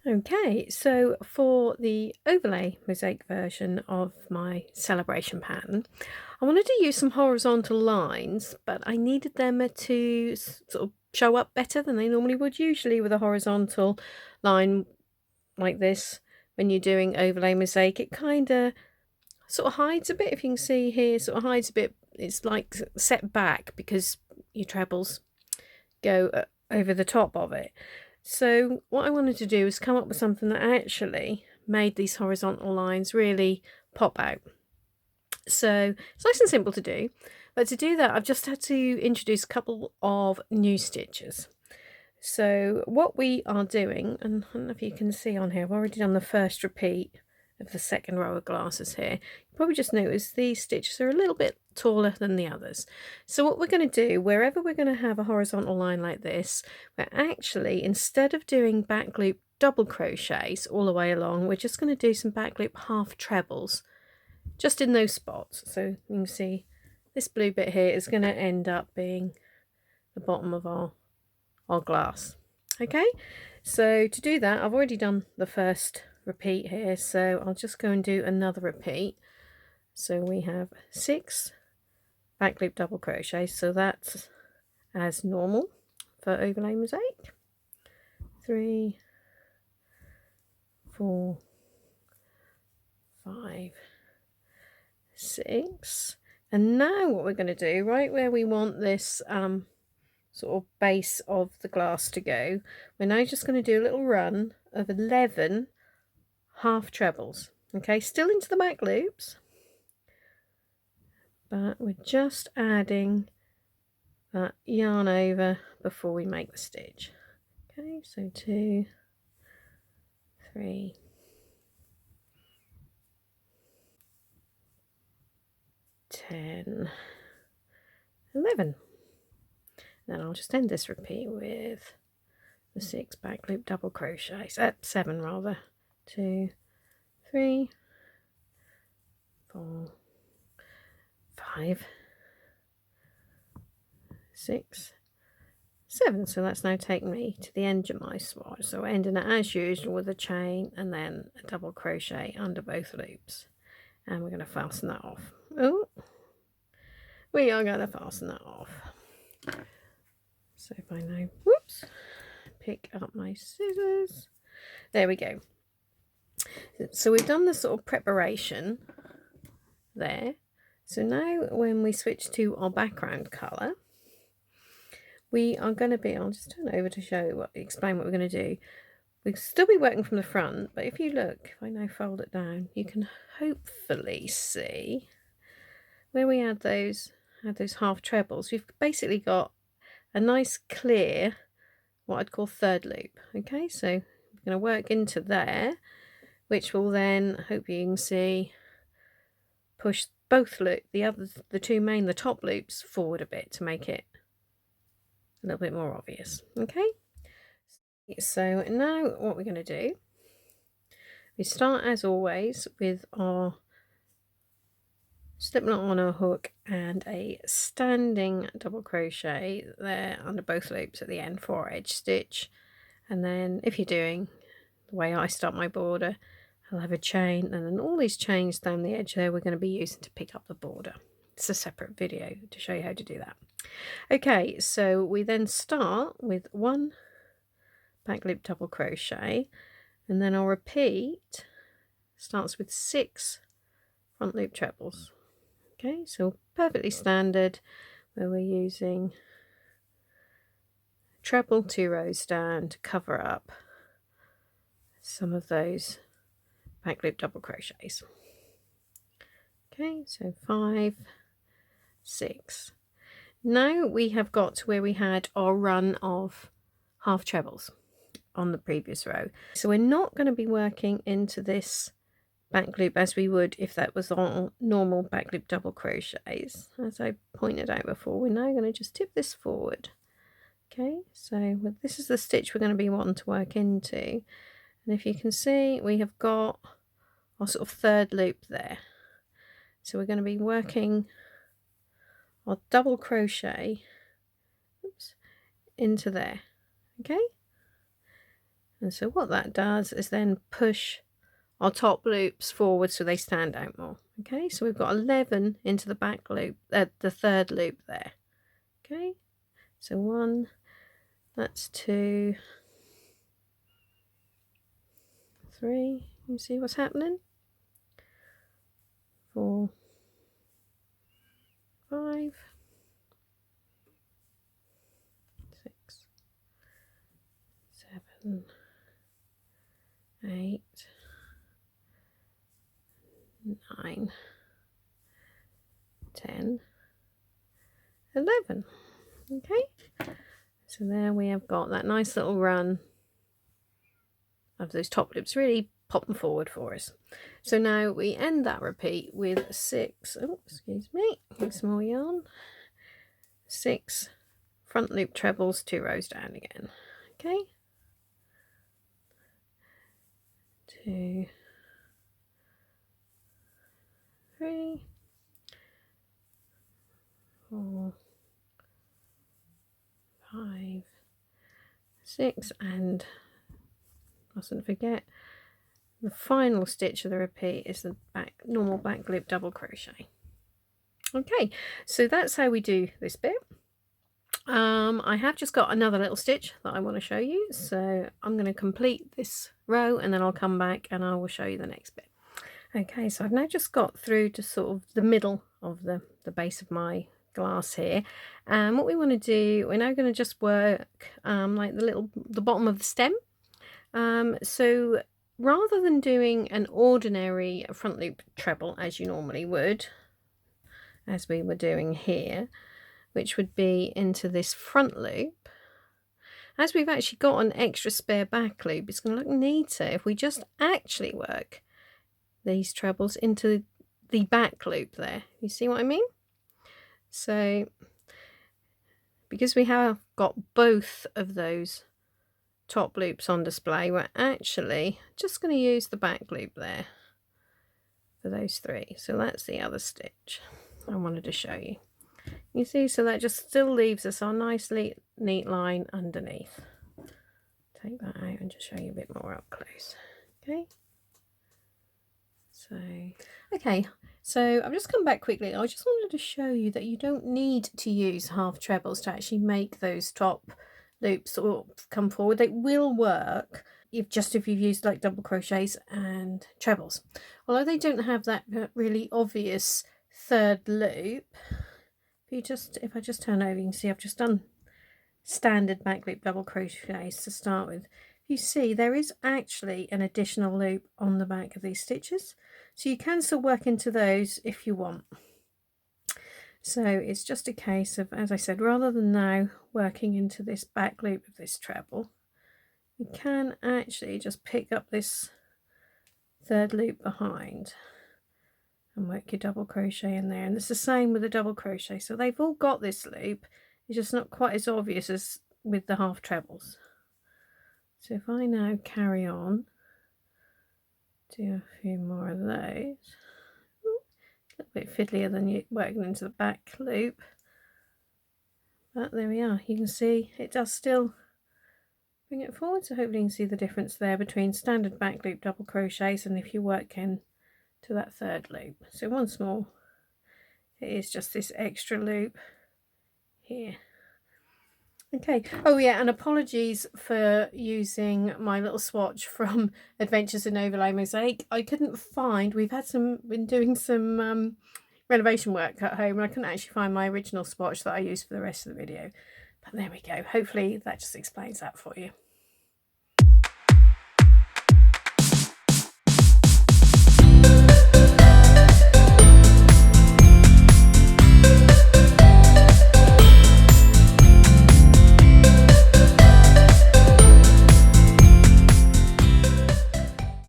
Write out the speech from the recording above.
Okay, so for the overlay mosaic version of my celebration pattern, I wanted to use some horizontal lines, but I needed them to sort of show up better than they normally would. Usually with a horizontal line like this, when you're doing overlay mosaic, it kind of sort of hides a bit. If you can see here, sort of hides a bit. It's like set back because your trebles go over the top of it. So what I wanted to do was come up with something that actually made these horizontal lines really pop out. So it's nice and simple to do, but to do that I've just had to introduce a couple of new stitches. So what we are doing, and I don't know if you can see on here, I've already done the first repeat of the second row of glasses here. You probably just noticed these stitches are a little bit taller than the others. So what we're going to do, wherever we're going to have a horizontal line like this, we're actually, instead of doing back loop double crochets all the way along, we're just going to do some back loop half trebles just in those spots. So you can see this blue bit here is going to end up being the bottom of our glass. Okay, so to do that I've already done the first repeat here, so I'll just go and do another repeat. So we have 6 back loop double crochets, so that's as normal for overlay mosaic. 3, 4, 5, 6, and now what we're going to do, right where we want this sort of base of the glass to go, we're now just going to do a little run of 11 half trebles. Okay, still into the back loops, but we're just adding that yarn over before we make the stitch. Okay, so 2, 3, 10, 11. Then I'll just end this repeat with the 6 back loop double crochets, 7 rather. 2, 3, 4, 5, 6, 7. So that's now taken me to the end of my swatch. So we're ending it as usual with a chain and then a double crochet under both loops, and we're going to fasten that off. Oh, we are going to fasten that off. So if I now, whoops, pick up my scissors, there we go. So we've done the sort of preparation there. So now when we switch to our background colour, we are going to be, I'll just turn over to explain what we're going to do. We'll still be working from the front, but if you look, if I now fold it down, you can hopefully see where we add those half trebles. We've basically got a nice clear, what I'd call third loop. Okay, so we're going to work into there, which will then, hope you can see, push both the two main, the top loops forward a bit to make it a little bit more obvious. Okay, so now what we're going to do, we start as always with our slip knot on a hook and a standing double crochet there under both loops at the end for edge stitch, and then if you're doing the way I start my border, I'll have a chain, and then all these chains down the edge there we're going to be using to pick up the border. It's a separate video to show you how to do that. Okay, so we then start with 1 back loop double crochet, and then our repeat starts with 6 front loop trebles. Okay, so perfectly standard, where we're using treble 2 rows down to cover up some of those back loop double crochets. Okay, so 5, 6. Now we have got to where we had our run of half trebles on the previous row. So we're not going to be working into this back loop as we would if that was on normal back loop double crochets. As I pointed out before, we're now going to just tip this forward. Okay, so this is the stitch we're going to be wanting to work into, and if you can see, we have got our sort of third loop there. So we're going to be working our double crochet into there. Okay, And so what that does is then push our top loops forward so they stand out more. Okay, so we've got 11 into the back loop, the third loop there. Okay, so 1, that's 2, 3, you see what's happening? 4, 5, 6, 7, 8, 9, 10, 11. Okay, so there we have got that nice little run of those top loops, really pop them forward for us. So now we end that repeat with 6, oh excuse me, some more yarn, 6 front loop trebles, 2 rows down again. Okay, 2, 3, 4, 5, 6, and mustn't forget the final stitch of the repeat is the normal back loop double crochet. Okay, so that's how we do this bit. I have just got another little stitch that I want to show you, so I'm going to complete this row and then I'll come back and I will show you the next bit. Okay, so I've now just got through to sort of the middle of the base of my glass here, and what we want to do, we're now going to just work like the bottom of the stem. So rather than doing an ordinary front loop treble as you normally would, as we were doing here, which would be into this front loop, as we've actually got an extra spare back loop, it's going to look neater if we just actually work these trebles into the back loop there. You see what I mean? So because we have got both of those top loops on display, we're actually just going to use the back loop there for those 3. So that's the other stitch I wanted to show you. You see, so that just still leaves us our nicely neat line underneath. Take that out and just show you a bit more up close. Okay, so I've just come back quickly. I just wanted to show you that you don't need to use half trebles to actually make those top loops or come forward. They will work if you've used like double crochets and trebles, although they don't have that really obvious third loop. If I just turn over, you can see I've just done standard back loop double crochets to start with. You see there is actually an additional loop on the back of these stitches, so you can still work into those if you want. So it's just a case of, as I said, rather than now working into this back loop of this treble, you can actually just pick up this third loop behind and work your double crochet in there. And it's the same with the double crochet, so they've all got this loop, it's just not quite as obvious as with the half trebles. So if I now carry on, do a few more of those, a little bit fiddlier than you working into the back loop, but there we are. You can see it does still bring it forward, so hopefully you can see the difference there between standard back loop double crochets and if you work in to that third loop. So once more, it is just this extra loop here. Okay, oh yeah, and apologies for using my little swatch from Adventures in Overlay Mosaic. I couldn't find, been doing some renovation work at home, and I couldn't actually find my original swatch that I used for the rest of the video. But there we go, hopefully that just explains that for you.